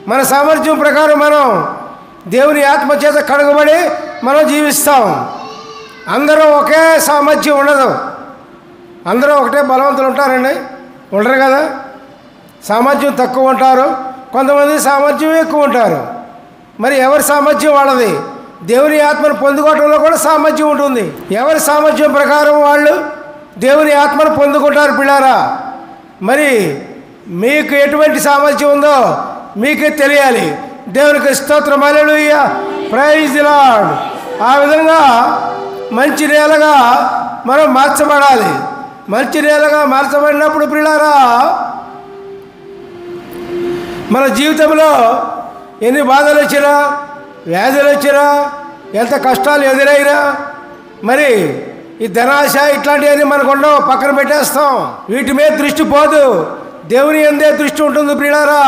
మన సామర్థ్యం ప్రకారం మనం దేవుని ఆత్మ చేత కడగబడి మనం జీవిస్తాం. అందరూ ఒకే సామర్థ్యం ఉండదు. అందరూ ఒకటే బలవంతులు ఉంటారండి, ఉండరు కదా. సామర్థ్యం తక్కువ ఉంటారు, కొంతమంది సామర్థ్యం ఎక్కువ ఉంటారు. మరి ఎవరి సామర్థ్యం వాళ్ళది. దేవుని ఆత్మను పొందుకోవటంలో కూడా సామర్థ్యం ఉంటుంది. ఎవరి సామర్థ్యం ప్రకారం వాళ్ళు దేవుని ఆత్మను పొందుకుంటారు పిల్లారా. మరి మీకు ఎటువంటి సామర్థ్యం ఉందో మీకే తెలియాలి. దేవునికి స్తోత్రం, హల్లెలూయా, ప్రైజ్ ది లార్డ్. ఆ విధంగా మంచి నేలగా మనం మార్చబడాలి. మంచి నేలగా మార్చబడినప్పుడు పిల్లారా మన జీవితంలో ఎన్ని బాధలు వచ్చినా, వ్యాధులు వచ్చినా, ఎంత కష్టాలు ఎదురైనా, మరి ఈ ధనాశ ఇట్లాంటివన్నీ మనకు ఉండవు, పక్కన పెట్టేస్తాం. వీటి మీద దృష్టి పోదు, దేవుని యందే దృష్టి ఉంటుంది ప్రియులారా.